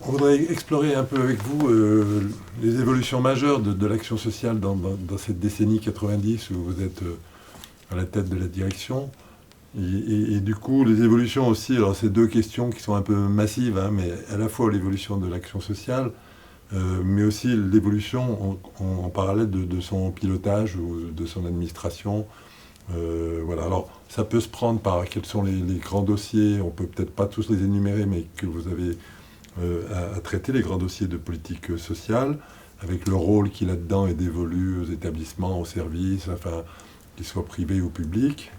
On voudrait explorer un peu avec vous les évolutions majeures de l'action sociale dans cette décennie 90 où vous êtes à la tête de la direction. Et du coup, les évolutions aussi, alors c'est deux questions qui sont un peu massives, hein, mais à la fois l'évolution de l'action sociale, mais aussi l'évolution en parallèle de son pilotage ou de son administration. Voilà, alors ça peut se prendre par quels sont les grands dossiers, on peut peut-être pas tous les énumérer, mais que vous avez à traiter, les grands dossiers de politique sociale, avec le rôle qui là-dedans est dévolu aux établissements, aux services, enfin, qu'ils soient privés ou publics.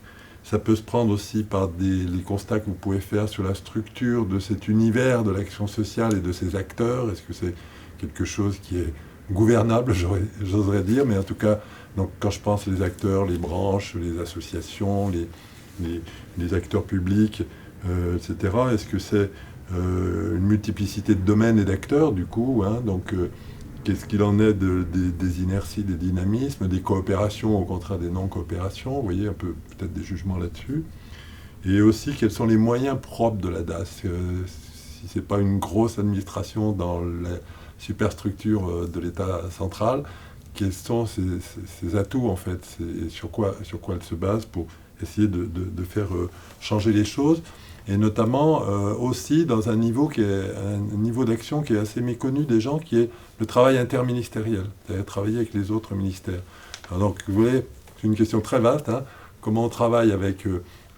Ça peut se prendre aussi par les constats que vous pouvez faire sur la structure de cet univers de l'action sociale et de ses acteurs. Est-ce que c'est quelque chose qui est gouvernable, j'oserais dire, mais en tout cas, donc, quand je pense les acteurs, les branches, les associations, les acteurs publics, etc., est-ce que c'est une multiplicité de domaines et d'acteurs, du coup, hein, donc qu'est-ce qu'il en est des inerties, des dynamismes, des coopérations, au contraire des non-coopérations, vous voyez, un peu peut-être des jugements là-dessus. Et aussi, quels sont les moyens propres de la DAS si ce n'est pas une grosse administration dans la superstructure de l'État central, quels sont ses atouts, en fait, et sur quoi elle se base pour essayer de faire changer les choses, et notamment aussi dans un niveau d'action qui est assez méconnu des gens, qui est le travail interministériel, c'est-à-dire travailler avec les autres ministères. Alors donc, vous voyez, c'est une question très vaste, hein, comment on travaille avec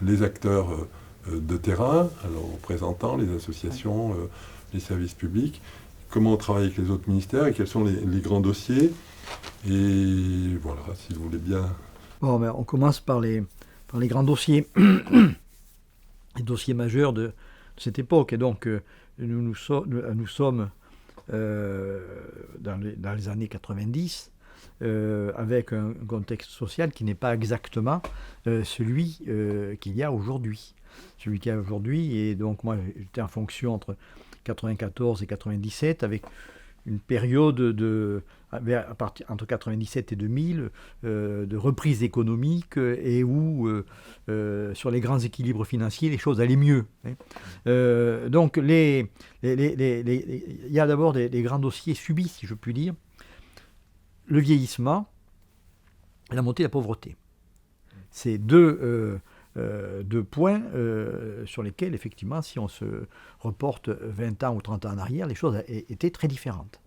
les acteurs de terrain, alors représentants, les associations, les services publics, comment on travaille avec les autres ministères et quels sont les grands dossiers. Et voilà, si vous voulez bien. Bon, ben, on commence par les grands dossiers, les dossiers majeurs de cette époque. Et donc, nous sommes dans les années 90, avec un contexte social qui n'est pas exactement celui qu'il y a aujourd'hui. Celui qu'il y a aujourd'hui, et donc moi j'étais en fonction entre 94 et 97, avec une période entre 97 et 2000 de reprise économique et où, sur les grands équilibres financiers, les choses allaient mieux. Donc, il y a d'abord des grands dossiers subis, si je puis dire. Le vieillissement et la montée de la pauvreté. C'est deux points sur lesquels, effectivement, si on se reporte 20 ans ou 30 ans en arrière, les choses étaient très différentes.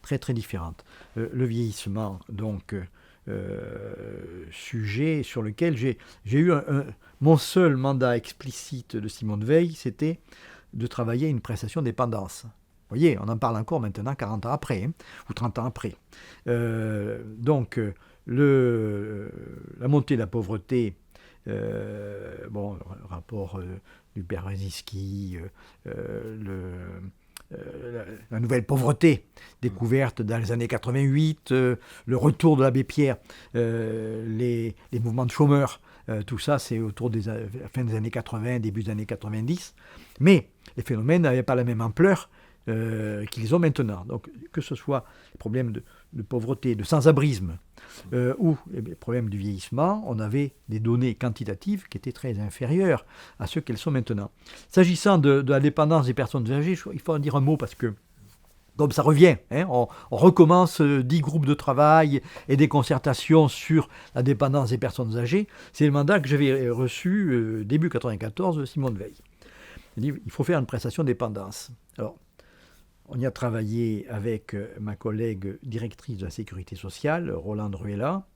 Très, très différentes. Le vieillissement, donc, sujet sur lequel j'ai eu mon seul mandat explicite de Simone Veil, c'était de travailler à une prestation de dépendance. Vous voyez, on en parle encore maintenant 40 ans après, hein, ou 30 ans après. Donc, la montée de la pauvreté, le rapport du père Brzezinski, la nouvelle pauvreté découverte dans les années 88, le retour de l'abbé Pierre, les mouvements de chômeurs, tout ça c'est autour de la fin des années 80, début des années 90. Mais les phénomènes n'avaient pas la même ampleur qu'ils ont maintenant. Donc, que ce soit les problèmes de pauvreté, de sans-abrisme, ou les problèmes du vieillissement, on avait des données quantitatives qui étaient très inférieures à ce qu'elles sont maintenant. S'agissant de la dépendance des personnes âgées, il faut en dire un mot parce que, comme ça revient, hein, on recommence 10 groupes de travail et des concertations sur la dépendance des personnes âgées. C'est le mandat que j'avais reçu début 1994 de Simone Veil. Il dit il faut faire une prestation de dépendance. Alors, on y a travaillé avec ma collègue directrice de la sécurité sociale, Rolande Ruella,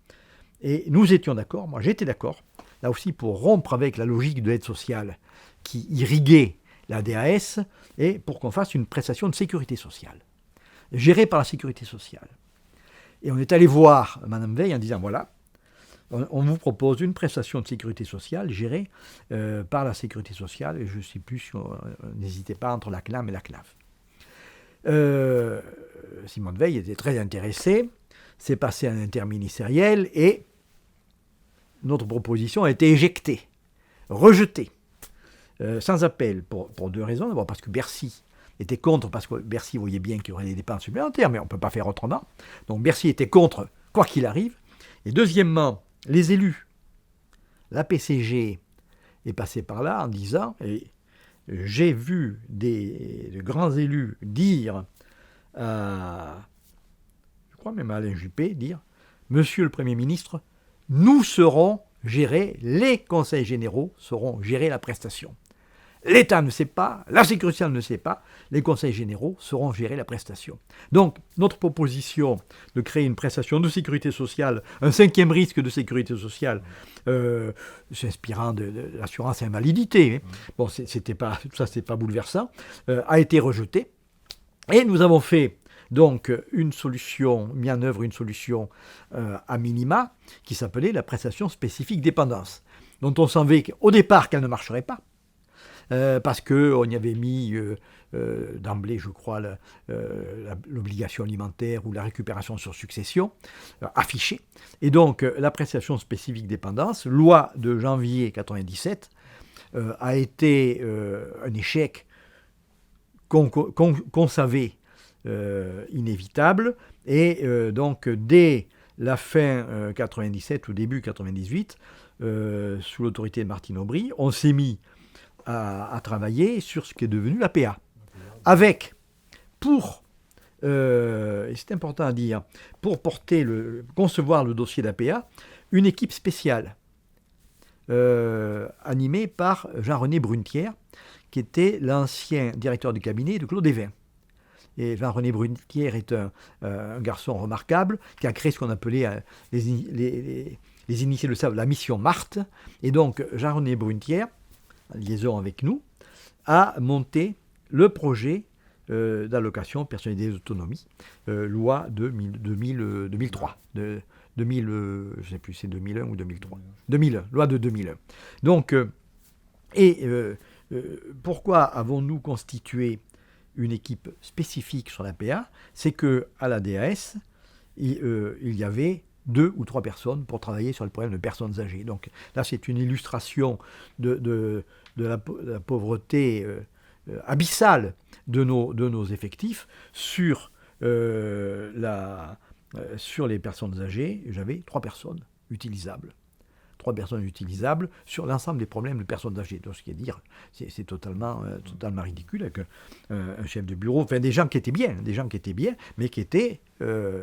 et nous étions d'accord, moi j'étais d'accord, là aussi pour rompre avec la logique de l'aide sociale qui irriguait la DAS, et pour qu'on fasse une prestation de sécurité sociale, gérée par la sécurité sociale. Et on est allé voir Madame Veil en disant, voilà, on vous propose une prestation de sécurité sociale gérée par la sécurité sociale, et je ne sais plus si n'hésitez pas entre la CNAM et la CNAF. Simone Veil était très intéressée, c'est passé à l'interministériel et notre proposition a été éjectée, rejetée, sans appel, pour deux raisons. D'abord parce que Bercy était contre, parce que Bercy voyait bien qu'il y aurait des dépenses supplémentaires, mais on ne peut pas faire autrement. Donc Bercy était contre, quoi qu'il arrive. Et deuxièmement, les élus, la PCG est passée par là en disant, et j'ai vu de grands élus dire, je crois même à Alain Juppé, dire « Monsieur le Premier ministre, nous serons gérer, les conseils généraux seront gérer la prestation. L'État ne sait pas, la Sécurité sociale ne sait pas, les conseils généraux seront gérer la prestation. » Donc, notre proposition de créer une prestation de sécurité sociale, un 5e risque de sécurité sociale, s'inspirant de l'assurance invalidité, bon, c'était pas bouleversant, a été rejetée. Et nous avons fait donc mis en œuvre une solution à minima qui s'appelait la prestation spécifique dépendance, dont on savait au départ qu'elle ne marcherait pas, parce qu'on y avait mis d'emblée, je crois, l'obligation alimentaire ou la récupération sur succession affichée. Et donc la prestation spécifique dépendance, loi de janvier 1997, a été un échec qu'on savait inévitable, et donc dès la fin 97 ou début 98, sous l'autorité de Martine Aubry, on s'est mis à travailler sur ce qui est devenu l'APA, avec, et c'est important à dire, pour concevoir le dossier d'APA, une équipe spéciale animée par Jean-René Brunetière, qui était l'ancien directeur de cabinet de Claude Évin. Et Jean-René Brunetière est un garçon remarquable qui a créé ce qu'on appelait, les initiés le savent, la mission Marthe. Et donc Jean-René Brunetière, en liaison avec nous, a monté le projet d'allocation personnalisée d'autonomie, loi 2003, je ne sais plus, c'est 2001 ou 2003. 2001, loi de 2001. Donc, pourquoi avons-nous constitué une équipe spécifique sur l'APA? C'est qu'à la DAS, il y avait 2 ou 3 personnes pour travailler sur le problème de personnes âgées. Donc là, c'est une illustration de la pauvreté abyssale de nos effectifs sur les personnes âgées. J'avais 3 personnes utilisables. 3 personnes utilisables sur l'ensemble des problèmes de personnes âgées. Donc, ce qui est dire, c'est totalement ridicule, avec un chef de bureau, enfin des gens qui étaient bien, mais qui étaient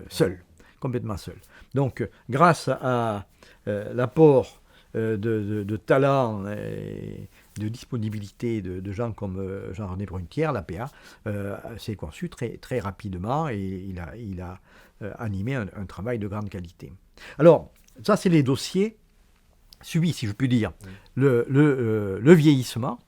seuls, complètement seuls. Donc, grâce à l'apport de talent et de disponibilité de gens comme Jean-René Brunetière, l'APA s'est conçu très, très rapidement, et il a animé un travail de grande qualité. Alors, ça, c'est les dossiers subis, si je puis dire, le vieillissement,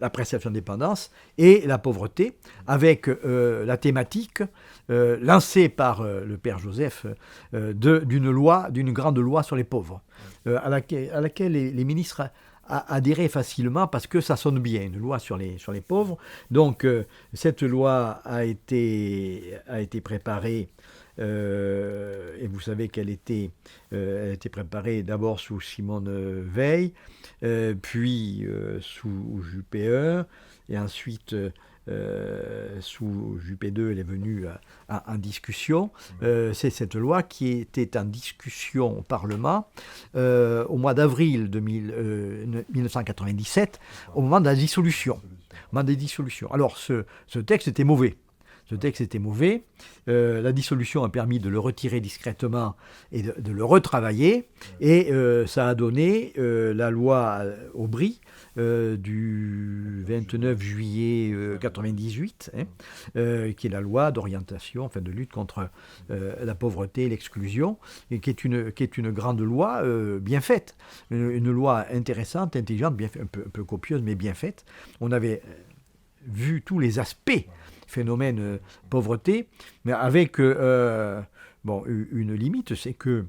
la prestation de dépendance et la pauvreté, avec la thématique lancée par le père Joseph d'une grande loi sur les pauvres, à laquelle les ministres adhéraient facilement parce que ça sonne bien, une loi sur les pauvres. Donc cette loi a été préparée. Et vous savez qu'elle était préparée d'abord sous Simone Veil, puis sous Juppé I, et ensuite sous Juppé II, elle est venue en discussion. C'est cette loi qui était en discussion au Parlement au mois d'avril 1997, au moment de la dissolution. Alors ce texte était mauvais. La dissolution a permis de le retirer discrètement et de le retravailler. Et ça a donné la loi Aubry du 29 juillet 1998, qui est la loi d'orientation, enfin de lutte contre la pauvreté et l'exclusion, et qui est une grande loi bien faite. Une loi intéressante, intelligente, bien fait, un peu copieuse, mais bien faite. On avait vu tous les aspects phénomène pauvreté, mais avec une limite, c'est que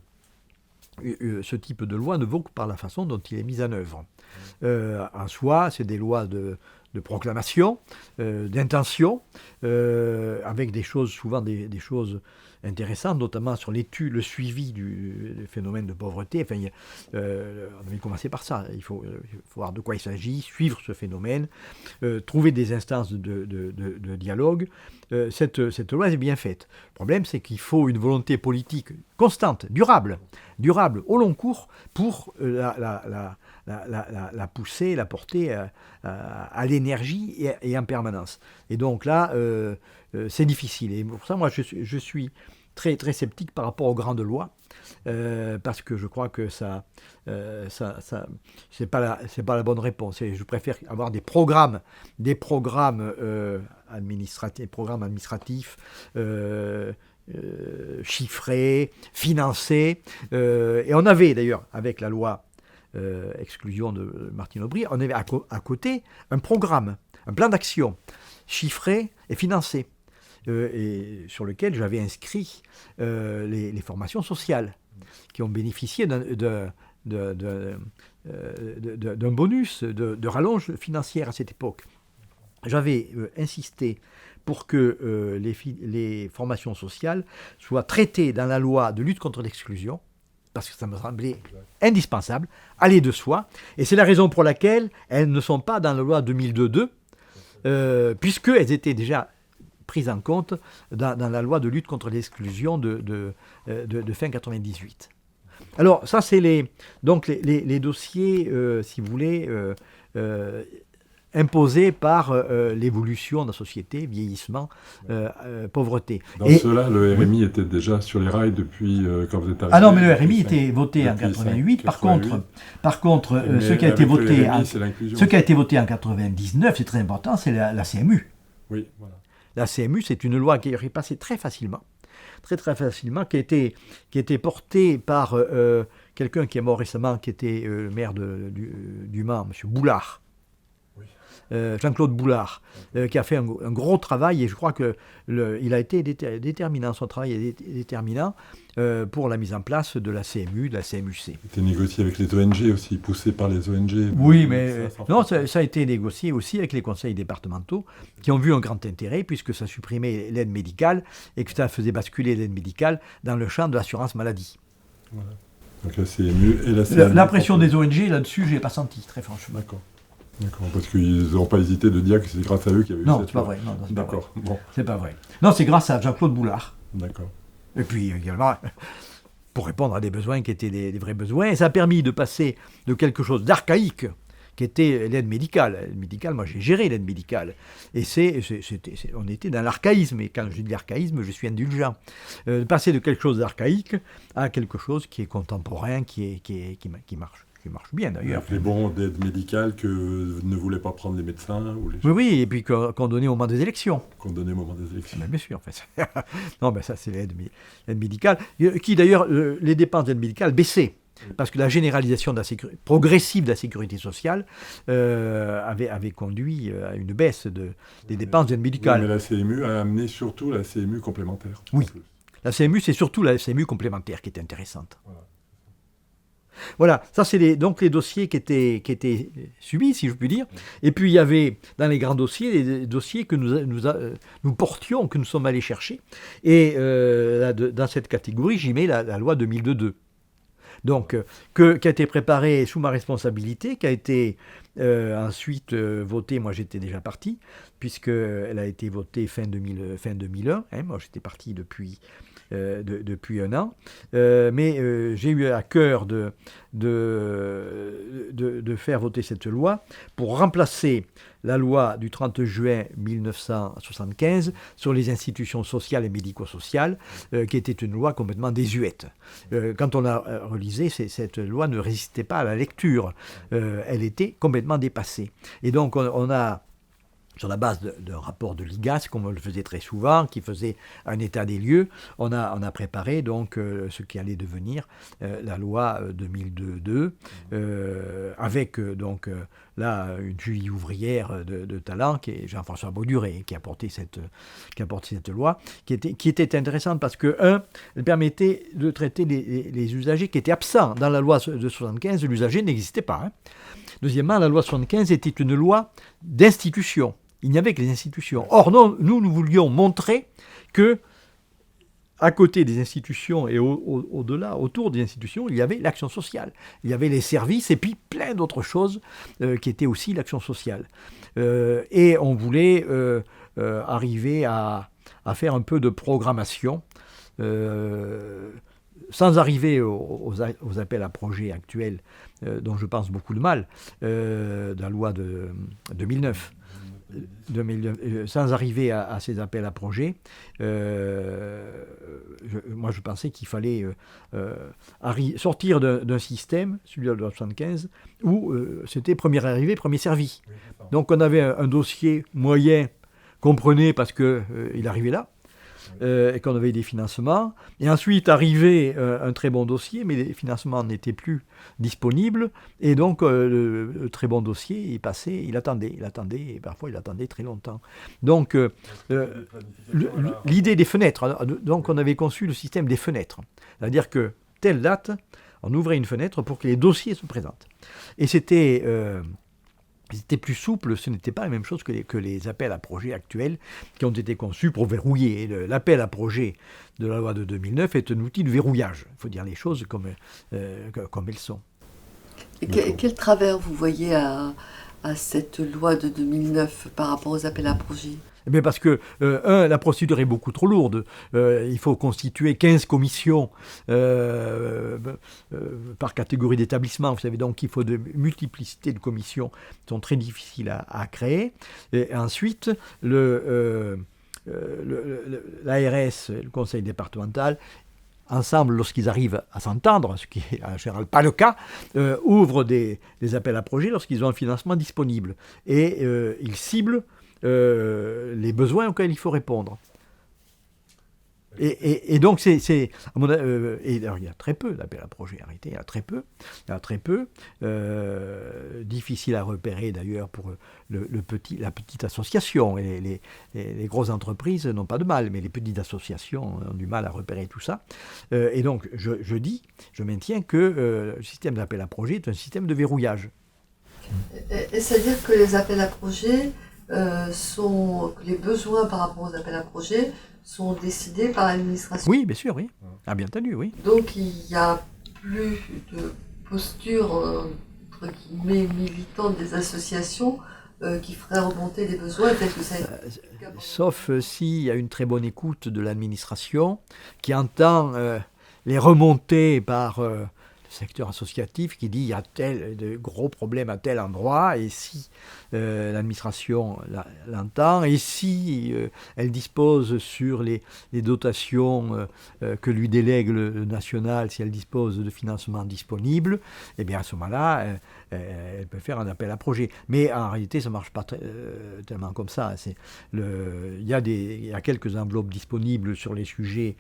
ce type de loi ne vaut que par la façon dont il est mis en œuvre. En soi, c'est des lois de proclamation, d'intention, avec des choses, souvent des choses intéressantes, notamment sur l'étude, le suivi du phénomène de pauvreté. Enfin, on avait commencé par ça. Il faut voir de quoi il s'agit, suivre ce phénomène, trouver des instances de dialogue. Cette loi est bien faite. Le problème, c'est qu'il faut une volonté politique constante, durable, au long cours, pour la pousser, la porter à l'énergie et en permanence. Et donc là, c'est difficile. Et pour ça, moi, je suis très, très sceptique par rapport aux grandes lois, parce que je crois que ça c'est pas la bonne réponse. Et je préfère avoir des programmes administratifs, chiffrés, financés. Et on avait d'ailleurs, avec la loi exclusion de Martine Aubry, on avait à côté un programme, un plan d'action chiffré et financé, et sur lequel j'avais inscrit les formations sociales qui ont bénéficié d'un bonus, de rallonge financière à cette époque. J'avais insisté pour que les formations sociales soient traitées dans la loi de lutte contre l'exclusion, parce que ça me semblait indispensable, aller de soi, et c'est la raison pour laquelle elles ne sont pas dans la loi 2002, puisqu'elles étaient déjà prises en compte dans la loi de lutte contre l'exclusion de fin 98. Alors ça, c'est les dossiers, si vous voulez, imposés par l'évolution de la société, vieillissement, pauvreté. Dans cela, le RMI était déjà sur les rails depuis quand vous êtes arrivé. Ah non, mais le RMI était voté en 88. Par contre, ce qui a été voté en 99, c'est très important, c'est la CMU. Oui, voilà. La CMU, c'est une loi qui est passée très facilement, très facilement, qui a été portée par quelqu'un qui est mort récemment, qui était le maire du Mans, M. Boulard. Jean-Claude Boulard, qui a fait un gros travail, et je crois qu'il a été déterminant, son travail est déterminant pour la mise en place de la CMU, de la CMUC. C'était négocié avec les ONG aussi, poussé par les ONG. Oui, mais ça a été négocié aussi avec les conseils départementaux, qui ont vu un grand intérêt, puisque ça supprimait l'aide médicale, et que ça faisait basculer l'aide médicale dans le champ de l'assurance maladie. Voilà. Donc la CMU et la CMU. La pression des ONG, là-dessus, je n'ai pas senti, très franchement. D'accord, parce qu'ils n'ont pas hésité de dire que c'est grâce à eux qu'il y a eu cette loi. Non, c'est pas vrai. D'accord, bon. C'est pas vrai. Non, c'est grâce à Jean-Claude Boulard. D'accord. Et puis également, pour répondre à des besoins qui étaient des vrais besoins, et ça a permis de passer de quelque chose d'archaïque, qui était l'aide médicale. L'aide médicale, moi j'ai géré l'aide médicale. Et on était dans l'archaïsme, et quand je dis l'archaïsme, je suis indulgent. Passer de quelque chose d'archaïque à quelque chose qui est contemporain, qui marche. Qui marche bien d'ailleurs. Les bons d'aide médicale que ne voulaient pas prendre les médecins ou les... Oui, et puis qu'on donnait au moment des élections. Qu'on donnait au moment des élections. Mais bien sûr, en fait. Non, mais ça c'est l'aide médicale. Qui d'ailleurs, les dépenses d'aide médicale baissaient. Parce que la généralisation progressive de la sécurité sociale avait conduit à une baisse des dépenses d'aide médicale. Oui, mais la CMU a amené surtout la CMU complémentaire. Oui, la CMU, c'est surtout la CMU complémentaire qui est intéressante. Voilà, ça c'est donc les dossiers qui étaient subis, si je puis dire. Et puis il y avait dans les grands dossiers, les dossiers que nous portions, que nous sommes allés chercher. Et dans cette catégorie, j'y mets la loi 2002. Donc, qui a été préparée sous ma responsabilité, qui a été ensuite votée, moi j'étais déjà parti, puisqu'elle a été votée fin 2001, moi j'étais parti depuis un an, mais j'ai eu à cœur de faire voter cette loi pour remplacer la loi du 30 juin 1975 sur les institutions sociales et médico-sociales, qui était une loi complètement désuète. Quand on la relisait, cette loi ne résistait pas à la lecture, elle était complètement dépassée. Et donc on a, sur la base d'un rapport de l'IGAS, comme on le faisait très souvent, qui faisait un état des lieux, on a préparé donc ce qui allait devenir la loi 2002, avec donc là une Julie ouvrière de talent, qui est Jean-François Bauduré, qui a porté cette loi, qui était intéressante parce que, elle permettait de traiter les usagers qui étaient absents. Dans la loi de 1975, l'usager n'existait pas. Deuxièmement, la loi 1975 était une loi d'institution. Il n'y avait que les institutions. Or, nous voulions montrer que, à côté des institutions et au-delà, autour des institutions, il y avait l'action sociale. Il y avait les services et puis plein d'autres choses qui étaient aussi l'action sociale. Et on voulait arriver à faire un peu de programmation sans arriver aux appels à projets actuels, dont je pense beaucoup de mal, de la loi de 2009. Sans arriver à ces appels à projets, moi je pensais qu'il fallait sortir d'un système, celui de la loi 75, où c'était premier arrivé, premier servi. Donc on avait un dossier moyen qu'on prenait parce qu'il arrivait là, et qu'on avait des financements. Et ensuite arrivait un très bon dossier, mais les financements n'étaient plus disponibles. Et donc le très bon dossier, il passait, il attendait, et parfois il attendait très longtemps. Donc l'idée des fenêtres, donc on avait conçu le système des fenêtres. C'est-à-dire que telle date, on ouvrait une fenêtre pour que les dossiers se présentent. Et c'était plus souple, ce n'était pas la même chose que les appels à projets actuels qui ont été conçus pour verrouiller. L'appel à projet de la loi de 2009 est un outil de verrouillage. Il faut dire les choses comme elles sont. Et quel travers vous voyez à cette loi de 2009 par rapport aux appels à projets ? Mais parce que, la procédure est beaucoup trop lourde. Il faut constituer 15 commissions par catégorie d'établissement. Vous savez, donc il faut de multiplicité de commissions qui sont très difficiles à créer. Et ensuite, l'ARS, le conseil départemental, ensemble, lorsqu'ils arrivent à s'entendre, ce qui n'est en général pas le cas, ouvrent des appels à projets lorsqu'ils ont un financement disponible. Et ils ciblent les besoins auxquels il faut répondre. Et donc, et alors, il y a très peu d'appels à projets arrêtés, il y a très peu. Difficile à repérer d'ailleurs pour la petite association. Et les grosses entreprises n'ont pas de mal, mais les petites associations ont du mal à repérer tout ça. Et donc, je maintiens que le système d'appel à projets est un système de verrouillage. Et c'est-à-dire que les appels à projets que les besoins par rapport aux appels à projets sont décidés par l'administration. Oui, bien sûr, oui. Ah, bien entendu, oui. Donc il n'y a plus de posture, entre guillemets, militante des associations qui ferait remonter les besoins tels que ça a été. Sauf s'il y a une très bonne écoute de l'administration qui entend les remonter par secteur associatif qui dit il y a de gros problèmes à tel endroit, et si l'administration l'entend, et si elle dispose sur les dotations que lui délègue le national, si elle dispose de financements disponibles, eh bien à ce moment-là, elle peut faire un appel à projet. Mais en réalité, ça ne marche pas tellement comme ça. Il y a quelques enveloppes disponibles sur les sujets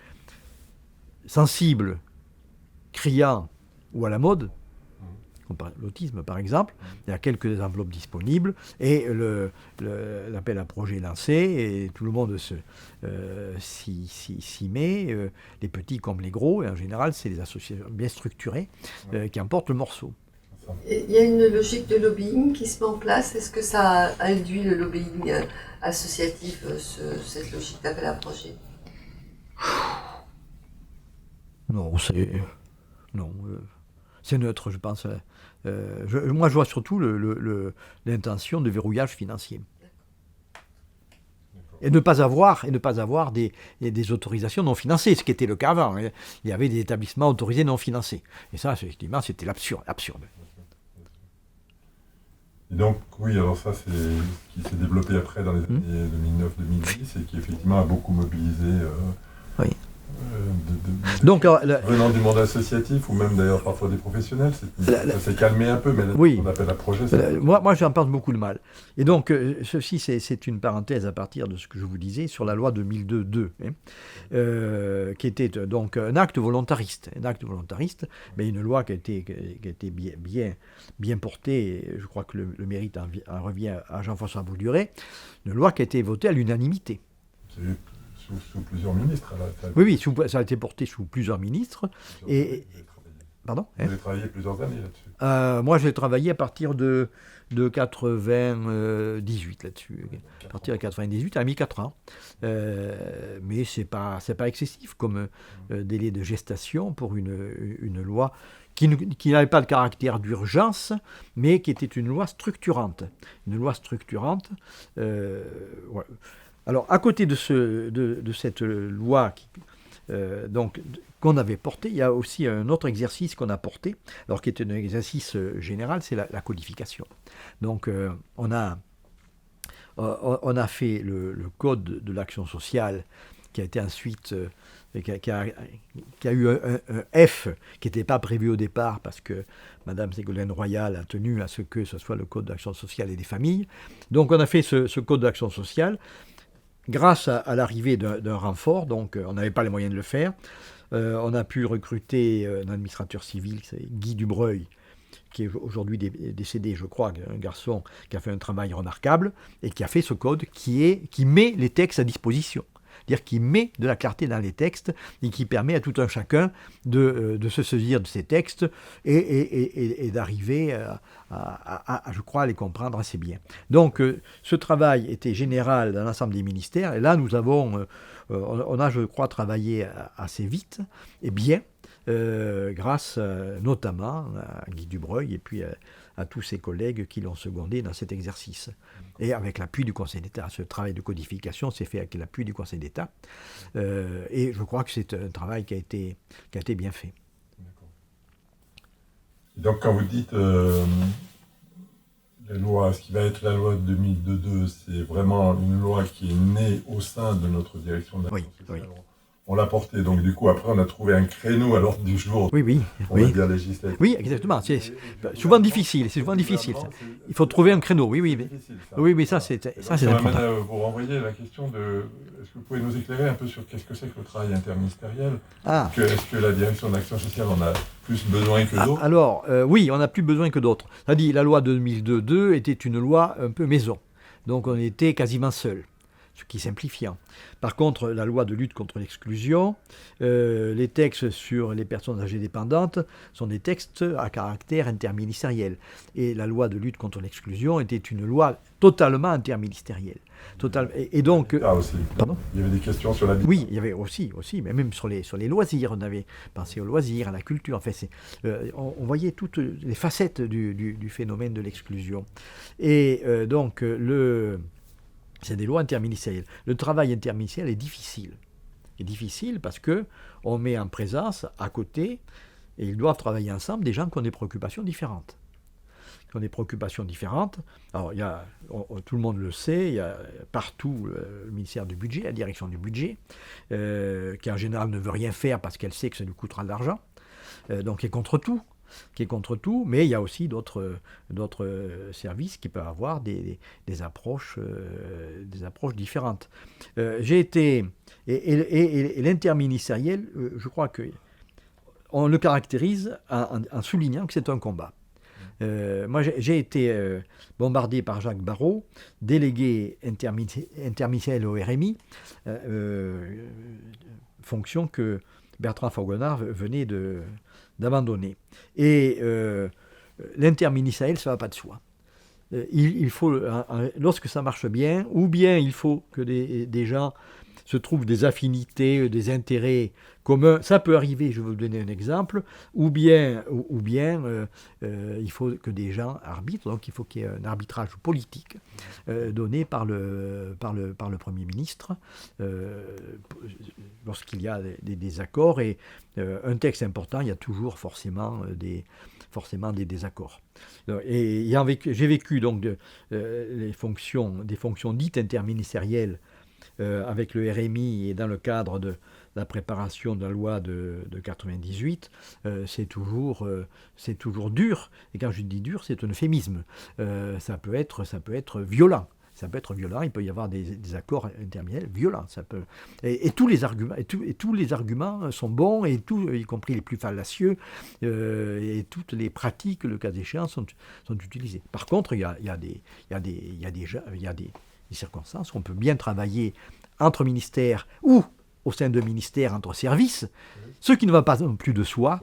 sensibles, criants, ou à la mode, l'autisme par exemple. Il y a quelques enveloppes disponibles et l'appel à projet est lancé et tout le monde s'y met, les petits comme les gros, et en général c'est les associations bien structurées qui emportent le morceau. Il y a une logique de lobbying qui se met en place. Est-ce que ça induit le lobbying associatif, cette logique d'appel à projet ? Non, c'est neutre, je pense. Moi, je vois surtout l'intention de verrouillage financier. Et ne pas avoir des autorisations non financées, ce qui était le cas avant. Il y avait des établissements autorisés non financés. Et ça, effectivement, c'était absurde. Et donc, oui, alors ça, c'est ce qui s'est développé après dans les années 2009-2010 et qui, effectivement, a beaucoup mobilisé... Oui. Donc, venant du monde associatif ou même d'ailleurs parfois des professionnels, ça s'est calmé un peu, mais oui. On appelle à projet. Moi j'en pense beaucoup de mal. Et donc, ceci, c'est une parenthèse à partir de ce que je vous disais sur la loi 2002-2, qui était donc un acte volontariste, mais une loi qui a été bien portée, et je crois que le mérite en revient à Jean-François Bourduret, une loi qui a été votée à l'unanimité. Sous plusieurs ministres. Oui, ça a été porté sous plusieurs ministres. Et Pardon? Vous avez travaillé plusieurs années là-dessus. Moi, j'ai travaillé à partir de 98 là-dessus. À partir de 98, ça a mis 4 ans. Mais c'est pas excessif comme délai de gestation pour une loi qui n'avait pas le caractère d'urgence, mais qui était une loi structurante. Une loi structurante. Ouais. Alors, à côté de cette loi qu'on avait portée, il y a aussi un autre exercice qu'on a porté, alors qui est un exercice général, c'est la codification. Donc, on a fait le code de l'action sociale qui a été ensuite, qui a eu un F qui n'était pas prévu au départ parce que Madame Ségolène Royal a tenu à ce que ce soit le code d'action sociale et des familles. Donc, on a fait ce code d'action sociale grâce à l'arrivée d'un renfort, donc on n'avait pas les moyens de le faire. On a pu recruter un administrateur civil, c'est Guy Dubreuil, qui est aujourd'hui décédé, je crois, un garçon qui a fait un travail remarquable et qui a fait ce code qui met les textes à disposition. C'est-à-dire qui met de la clarté dans les textes et qui permet à tout un chacun de se saisir de ces textes et d'arriver je crois, à les comprendre assez bien. Donc, ce travail était général dans l'ensemble des ministères et là, on a, je crois, travaillé assez vite et bien, grâce notamment à Guy Dubreuil et puis à tous ses collègues qui l'ont secondé dans cet exercice. Et avec l'appui du Conseil d'État. Ce travail de codification s'est fait avec l'appui du Conseil d'État. Et je crois que c'est un travail qui a été bien fait. D'accord. Et donc quand vous dites la loi, ce qui va être la loi de 2002, c'est vraiment une loi qui est née au sein de notre direction de l'action sociale. Oui. On l'a portée, donc du coup, après, on a trouvé un créneau à l'ordre du jour. Oui. On va dire législatif. Oui, exactement. C'est souvent difficile. C'est souvent difficile. Ça. Il faut trouver un créneau. Oui. Oui, ça c'est Ça m'amène important. à vous renvoyer la question de... Est-ce que vous pouvez nous éclairer un peu sur qu'est-ce que c'est que le travail interministériel? Est-ce que la direction d'action sociale en a plus besoin que d'autres? Alors, oui, on n'a plus besoin que d'autres. C'est-à-dire, la loi de 2002 était une loi un peu maison. Donc, on était quasiment seul. Ce qui est simplifiant. Par contre, la loi de lutte contre l'exclusion, les textes sur les personnes âgées dépendantes sont des textes à caractère interministériel. Et la loi de lutte contre l'exclusion était une loi totalement interministérielle. Et donc... aussi. Pardon ? Il y avait des questions sur la... Oui, il y avait aussi, mais même sur les loisirs. On avait pensé aux loisirs, à la culture. Enfin, on voyait toutes les facettes du phénomène de l'exclusion. Et donc, c'est des lois interministérielles. Le travail interministériel est difficile. Il est difficile parce qu'on met en présence, à côté, et ils doivent travailler ensemble, des gens qui ont des préoccupations différentes. Alors, tout le monde le sait, il y a partout le ministère du budget, la direction du budget, qui en général ne veut rien faire parce qu'elle sait que ça lui coûtera de l'argent, donc qui est contre tout, mais il y a aussi d'autres services qui peuvent avoir des approches différentes. J'ai été... Et l'interministériel, je crois qu'on le caractérise en soulignant que c'est un combat. Moi, j'ai été bombardé par Jacques Barrot, délégué interministériel au RMI, fonction que Bertrand Faugonard venait d'abandonner. Et l'interministériel, ça ne va pas de soi. Il faut, lorsque ça marche bien, ou bien il faut que des gens se trouvent des affinités, des intérêts communs. Ça peut arriver, je vais vous donner un exemple, ou bien il faut que des gens arbitrent, donc il faut qu'il y ait un arbitrage politique donné par le Premier ministre lorsqu'il y a des accords. Et un texte important, il y a toujours forcément des désaccords. Et j'ai vécu donc des fonctions dites interministérielles avec le RMI et dans le cadre de la préparation de la loi de 98, c'est toujours dur. Et quand je dis dur, c'est un euphémisme. Ça peut être violent. Il peut y avoir des accords interministériels violents. Et tous les arguments sont bons, y compris les plus fallacieux, et toutes les pratiques, le cas échéant, sont utilisées. Par contre, il y a des circonstances où on peut bien travailler entre ministères ou au sein d'un ministère entre services, ce qui ne va pas non plus de soi.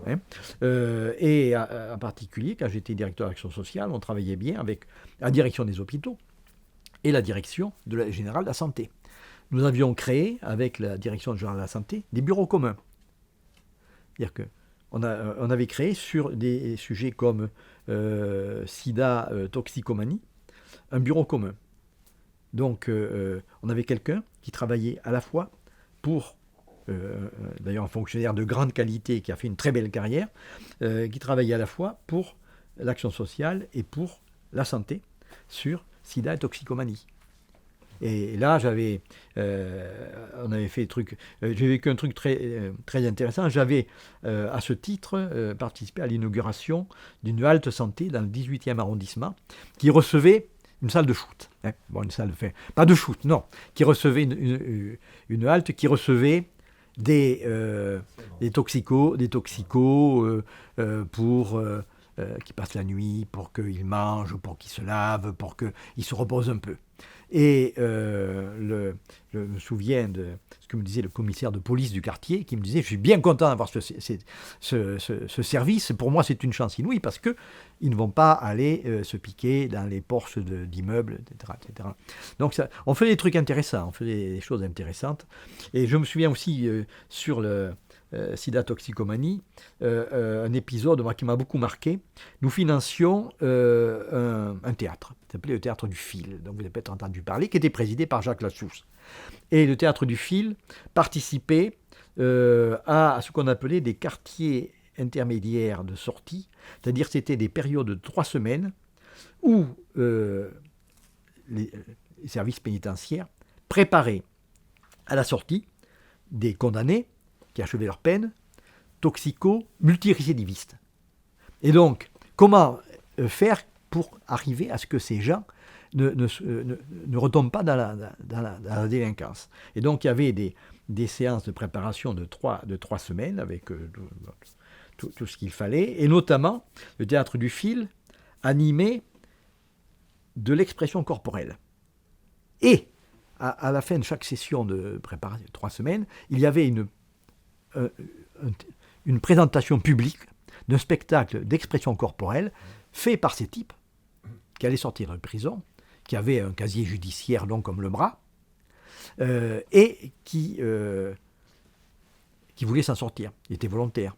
Et en particulier, quand j'étais directeur d'action sociale, on travaillait bien avec la direction des hôpitaux et la direction générale de la santé. Nous avions créé, avec la direction générale de la santé, des bureaux communs. C'est-à-dire qu'on avait créé sur des sujets comme sida, toxicomanie, un bureau commun. Donc, on avait quelqu'un qui travaillait à la fois pour, d'ailleurs un fonctionnaire de grande qualité qui a fait une très belle carrière, qui travaillait à la fois pour l'action sociale et pour la santé sur sida et toxicomanie. Et là, on avait fait des trucs. J'ai vécu un truc très intéressant. J'avais, à ce titre, participé à l'inauguration d'une halte santé dans le 18e arrondissement qui recevait une salle de shoot. Bon, une salle, pas de shoot, non. Qui recevait une halte qui recevait des toxicos pour qui passent la nuit, pour qu'ils mangent, pour qu'ils se lavent, pour qu'ils se reposent un peu. Et je me souviens de ce que me disait le commissaire de police du quartier, qui me disait « Je suis bien content d'avoir ce service. Pour moi, c'est une chance inouïe parce qu'ils ne vont pas aller se piquer dans les porches d'immeubles, etc. etc. » Donc, on fait des trucs intéressants, on fait des choses intéressantes. Et je me souviens aussi sur le sida toxicomanie, un épisode qui m'a beaucoup marqué. Nous financions un théâtre, qui s'appelait le Théâtre du Fil, dont vous avez peut-être entendu parler, qui était présidé par Jacques Lassousse. Et le Théâtre du Fil participait à ce qu'on appelait des quartiers intermédiaires de sortie, c'est-à-dire c'était des périodes de 3 semaines où les services pénitentiaires préparaient à la sortie des condamnés qui achevaient leur peine, toxicos, multirécidivistes. Et donc, comment faire pour arriver à ce que ces gens ne retombent pas dans la délinquance. Et donc, il y avait des séances de préparation de 3 semaines avec tout ce qu'il fallait, et notamment le Théâtre du Fil animé de l'expression corporelle. Et à la fin de chaque session de préparation, 3 semaines, il y avait une présentation publique d'un spectacle d'expression corporelle fait par ces types qui allaient sortir de prison, qui avaient un casier judiciaire long comme le bras, et qui voulaient s'en sortir. Il était volontaire.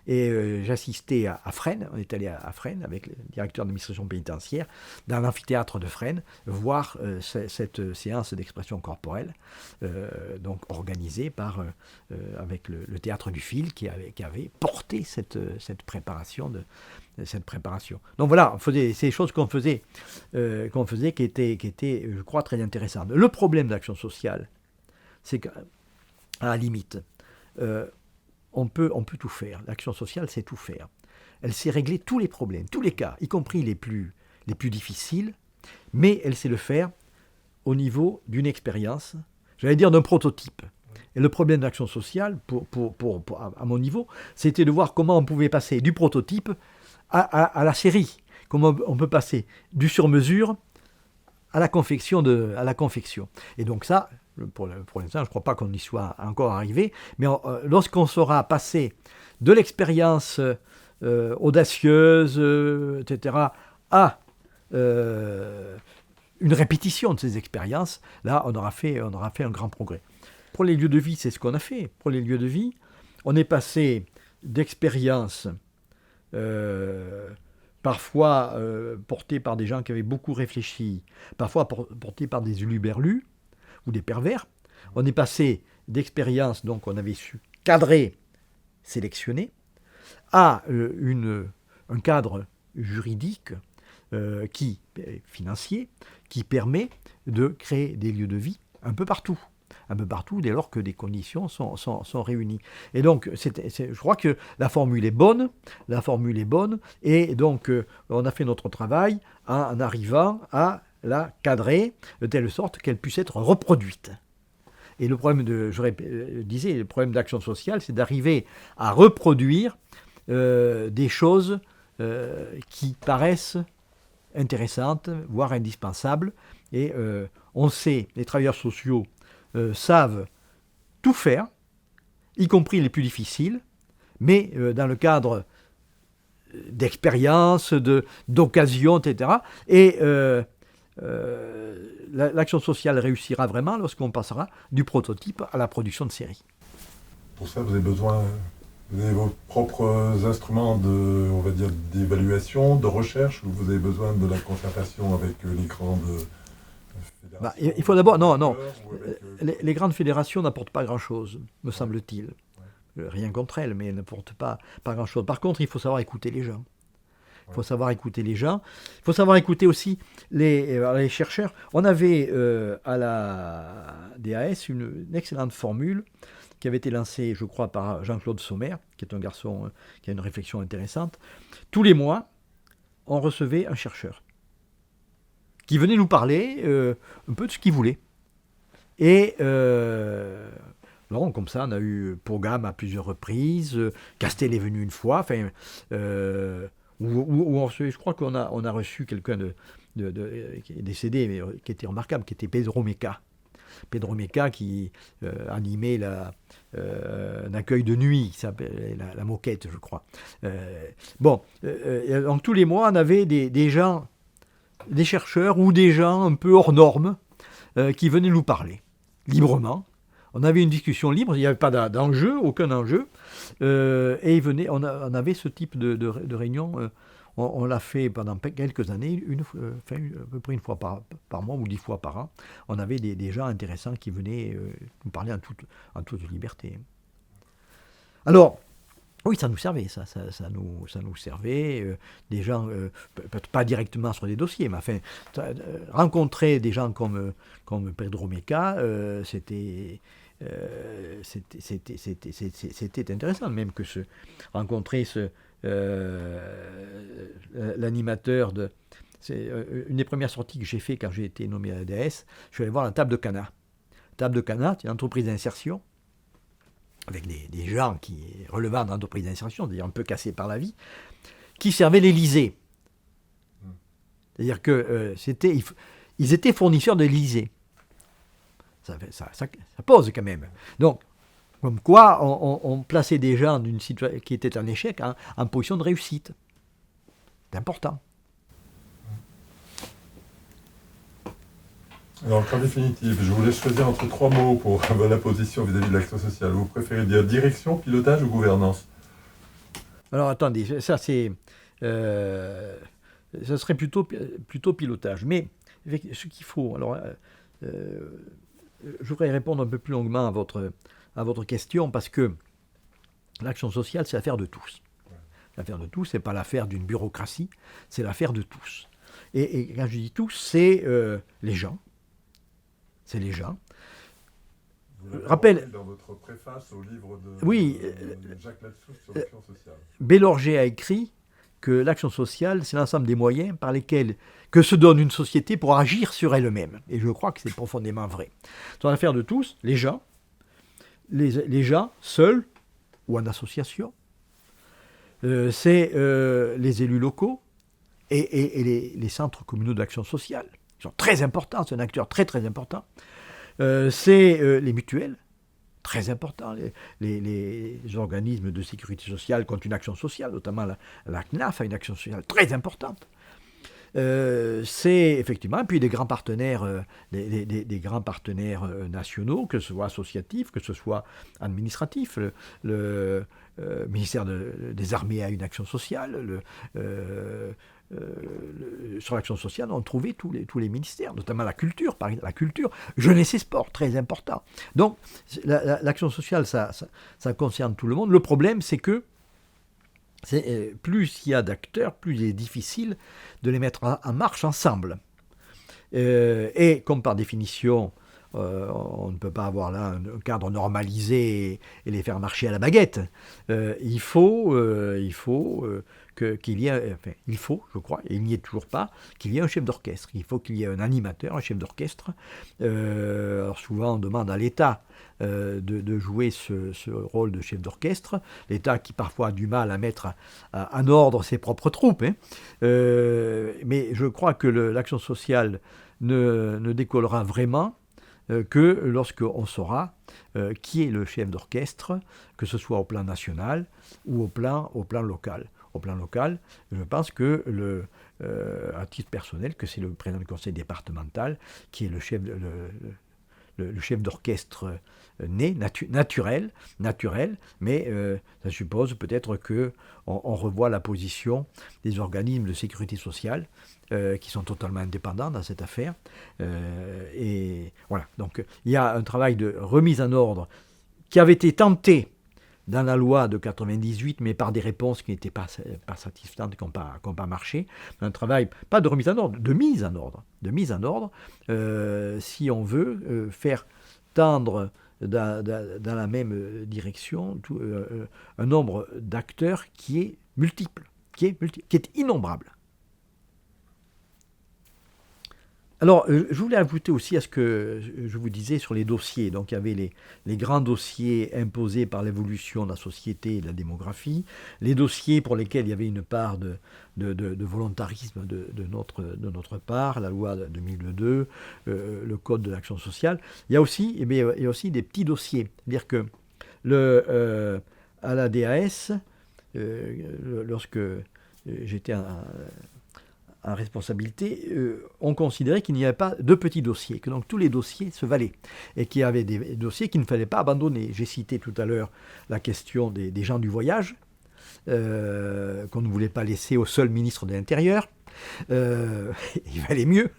Et j'assistais à Fresnes, on est allé à Fresnes avec le directeur d'administration pénitentiaire, dans l'amphithéâtre de Fresnes, voir cette séance d'expression corporelle, donc organisée avec le Théâtre du Fil, qui avait porté cette préparation. Donc voilà, on faisait ces choses qu'on faisait qui étaient, je crois, très intéressantes. Le problème de l'action sociale, c'est qu'à la limite, on peut tout faire. L'action sociale, c'est tout faire. Elle sait régler tous les problèmes, tous les cas, y compris les plus difficiles, mais elle sait le faire au niveau d'une expérience, j'allais dire d'un prototype. Et le problème de l'action sociale, à mon niveau, c'était de voir comment on pouvait passer du prototype à la série, comment on peut passer du sur-mesure à la confection. Et donc ça, pour l'instant, je ne crois pas qu'on y soit encore arrivé, mais lorsqu'on saura passer de l'expérience audacieuse, etc., à une répétition de ces expériences, là, on aura fait un grand progrès. Pour les lieux de vie, c'est ce qu'on a fait. Pour les lieux de vie, on est passé d'expériences parfois portées par des gens qui avaient beaucoup réfléchi, parfois portées par des huluberlus ou des pervers. On est passé d'expériences, donc on avait su cadrer, sélectionner, à un cadre juridique financier qui permet de créer des lieux de vie un peu partout dès lors que des conditions sont réunies. Et donc, je crois que la formule est bonne, et donc on a fait notre travail en arrivant à la cadrer de telle sorte qu'elle puisse être reproduite. Et le problème le problème d'action sociale, c'est d'arriver à reproduire des choses qui paraissent intéressantes, voire indispensables. Et on sait, les travailleurs sociaux savent tout faire, y compris les plus difficiles, mais dans le cadre d'expérience, d'occasion, etc. Et l'action sociale réussira vraiment lorsqu'on passera du prototype à la production de série. Pour ça, vous avez vos propres instruments on va dire, d'évaluation, de recherche, ou vous avez besoin de la concertation avec les grandes fédérations? Il faut d'abord... Non. Les grandes fédérations n'apportent pas grand-chose, me semble-t-il. Rien contre elles, mais elles n'apportent pas grand-chose. Par contre, il faut savoir écouter les gens. Il faut savoir écouter les gens. Il faut savoir écouter aussi les chercheurs. On avait à la DAS une excellente formule qui avait été lancée, je crois, par Jean-Claude Sommer, qui est un garçon qui a une réflexion intéressante. Tous les mois, on recevait un chercheur qui venait nous parler un peu de ce qu'il voulait. Et comme ça, on a eu Pogam à plusieurs reprises, Castel est venu une fois, je crois qu'on a reçu quelqu'un qui est décédé, mais qui était remarquable, qui était Pedro Meca. Pedro Meca qui animait un accueil de nuit, qui s'appelait la Moquette, je crois. Donc tous les mois, on avait des gens, des chercheurs ou des gens un peu hors normes qui venaient nous parler, librement. On avait une discussion libre, il n'y avait pas d'enjeu, aucun enjeu. Et on avait ce type de réunion. On l'a fait pendant quelques années, à peu près une fois par mois ou 10 fois par an. On avait des gens intéressants qui venaient nous parler en toute liberté. Alors, oui, ça nous servait, ça nous servait. Des gens, peut-être pas directement sur des dossiers, mais enfin, rencontrer des gens comme Pedro Meca, c'était intéressant, même que rencontrer l'animateur c'est une des premières sorties que j'ai fait quand j'ai été nommé à la DS. Je suis allé voir la Table de Cana. Table de Cana, c'est une entreprise d'insertion avec des gens qui relevant d'entreprises d'insertion, c'est-à-dire un peu cassés par la vie, qui servaient l'Élysée. C'est-à-dire que ils étaient fournisseurs de l'Élysée. Ça pose quand même. Donc, comme quoi, on plaçait des gens d'une situation qui était un échec en position de réussite. C'est important. Alors, en définitive, je vous laisse choisir entre 3 mots pour la position vis-à-vis de l'action sociale. Vous préférez dire direction, pilotage ou gouvernance? Alors, attendez, ça c'est... ça serait plutôt pilotage. Mais ce qu'il faut... Alors, je voudrais répondre un peu plus longuement à votre question, parce que l'action sociale, c'est l'affaire de tous. L'affaire de tous, ce n'est pas l'affaire d'une bureaucratie, c'est l'affaire de tous. Et quand je dis tous, c'est les gens. C'est les gens. Vous l'avez Rappelle dans votre préface au livre de Jacques Latsous sur l'action sociale. Bélorgey a écrit que l'action sociale, c'est l'ensemble des moyens par lesquels que se donne une société pour agir sur elle-même. Et je crois que c'est profondément vrai. C'est l'affaire de tous, les gens, les gens seuls ou en association, c'est les élus locaux et les centres communaux d'action sociale. Ils sont très importants, c'est un acteur très très important. C'est les mutuelles, très important. Les organismes de sécurité sociale qui ont une action sociale, notamment la CNAF a une action sociale très importante. C'est effectivement, puis des grands partenaires, des grands partenaires nationaux, que ce soit associatifs, que ce soit administratifs. Le ministère des Armées a une action sociale. Sur l'action sociale, on trouvait tous les ministères, notamment la culture, par exemple, la culture, jeunesse et sport, très important. Donc, l'action sociale, ça concerne tout le monde. Le problème, c'est que plus il y a d'acteurs, plus il est difficile de les mettre en marche ensemble. Et comme par définition, on ne peut pas avoir là un cadre normalisé et les faire marcher à la baguette, il faut qu'il y ait, enfin, il faut, je crois, et il n'y est toujours pas, qu'il y ait un chef d'orchestre. Il faut qu'il y ait un animateur, un chef d'orchestre. Alors souvent, on demande à l'État de jouer ce rôle de chef d'orchestre. L'État qui parfois a du mal à mettre en ordre ses propres troupes. Mais je crois que l'action sociale ne décollera vraiment que lorsqu'on saura qui est le chef d'orchestre, que ce soit au plan national ou au plan local. Au plan local, je pense que, à titre personnel, que c'est le président du conseil départemental qui est le chef d'orchestre naturel, mais ça suppose peut-être qu'on revoit la position des organismes de sécurité sociale qui sont totalement indépendants dans cette affaire. Et voilà, donc il y a un travail de remise en ordre qui avait été tenté dans la loi de 98, mais par des réponses qui n'étaient pas satisfaisantes, qui n'ont pas marché. Un travail, pas de remise en ordre, de mise en ordre, si on veut faire tendre dans la même direction un nombre d'acteurs qui est multiple, qui est innombrable. Alors, je voulais ajouter aussi à ce que je vous disais sur les dossiers. Donc, il y avait les grands dossiers imposés par l'évolution de la société et de la démographie, les dossiers pour lesquels il y avait une part de volontarisme de notre part, la loi de 2002, le code de l'action sociale. Il y a aussi des petits dossiers. C'est-à-dire que à la DAS, lorsque j'étais en responsabilité, on considérait qu'il n'y avait pas de petits dossiers, que donc tous les dossiers se valaient, et qu'il y avait des dossiers qu'il ne fallait pas abandonner. J'ai cité tout à l'heure la question des gens du voyage, qu'on ne voulait pas laisser au seul ministre de l'Intérieur. Il valait mieux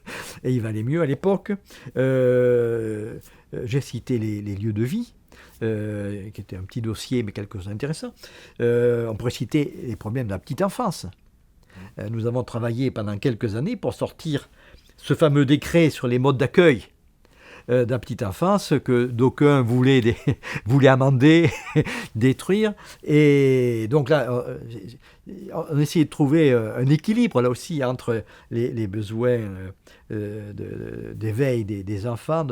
à l'époque. J'ai cité les lieux de vie, qui était un petit dossier, mais quelque chose d'intéressant. On pourrait citer les problèmes de la petite enfance. Nous avons travaillé pendant quelques années pour sortir ce fameux décret sur les modes d'accueil de la petite enfance que d'aucuns voulaient amender, détruire. Et donc là, on essayait de trouver un équilibre là aussi entre les besoins d'éveil des enfants,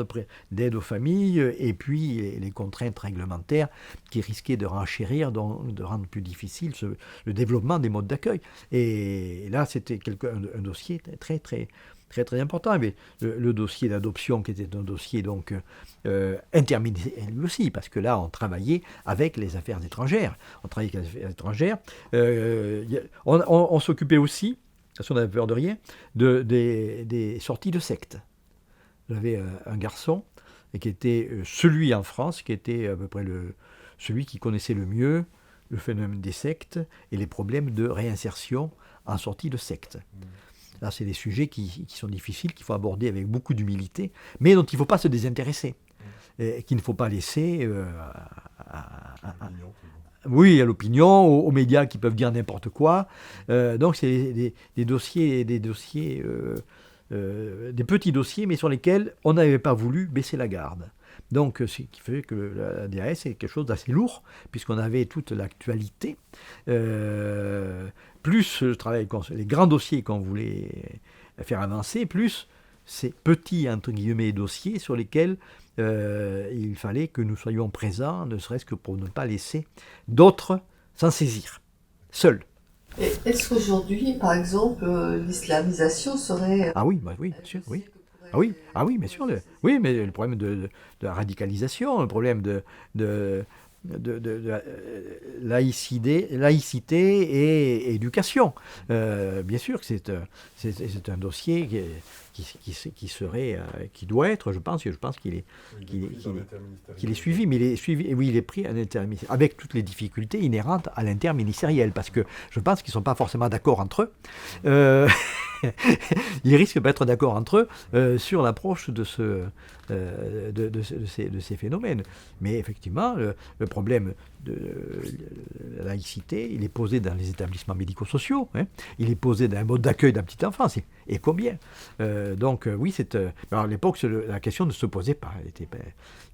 d'aide aux familles, et puis les contraintes réglementaires qui risquaient de renchérir, de rendre plus difficile le développement des modes d'accueil. Et là, c'était un dossier très, très, très, très important. Mais le dossier d'adoption, qui était un dossier donc interministériel lui aussi, parce que là, on travaillait avec les affaires étrangères. On s'occupait aussi, parce qu'on n'avait peur de rien, des sorties de sectes. J'avais un garçon qui était celui en France, qui était à peu près celui qui connaissait le mieux le phénomène des sectes et les problèmes de réinsertion en sortie de secte. Là, c'est des sujets qui sont difficiles, qu'il faut aborder avec beaucoup d'humilité, mais dont il ne faut pas se désintéresser, et qu'il ne faut pas laisser à l'opinion, aux médias qui peuvent dire n'importe quoi. Donc, c'est des petits dossiers, mais sur lesquels on n'avait pas voulu baisser la garde. Donc, ce qui fait que la DAS est quelque chose d'assez lourd, puisqu'on avait toute l'actualité, plus le travail, les grands dossiers qu'on voulait faire avancer, plus ces petits, entre guillemets, dossiers sur lesquels il fallait que nous soyons présents, ne serait-ce que pour ne pas laisser d'autres s'en saisir, seuls. Et est-ce qu'aujourd'hui, par exemple, l'islamisation serait... Ah oui, bien sûr, oui. Ah oui, bien sûr. Oui, mais le problème de la radicalisation, le problème de laïcité et éducation. Bien sûr que c'est un dossier qui doit être, je pense qu'il est suivi, mais il est pris à l'interministériel, avec toutes les difficultés inhérentes à l'interministériel, parce que je pense qu'ils ne sont pas forcément d'accord entre eux. Ils risquent pas d'être d'accord entre eux sur l'approche de ces phénomènes. Mais effectivement, le problème de la laïcité, il est posé dans les établissements médico-sociaux, il est posé dans un mode d'accueil de la petite enfance, et combien. Donc oui, alors à l'époque, la question ne se posait pas. Il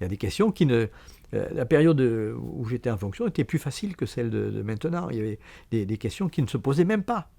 y a des questions qui ne... La période où j'étais en fonction était plus facile que celle de maintenant. Il y avait des questions qui ne se posaient même pas.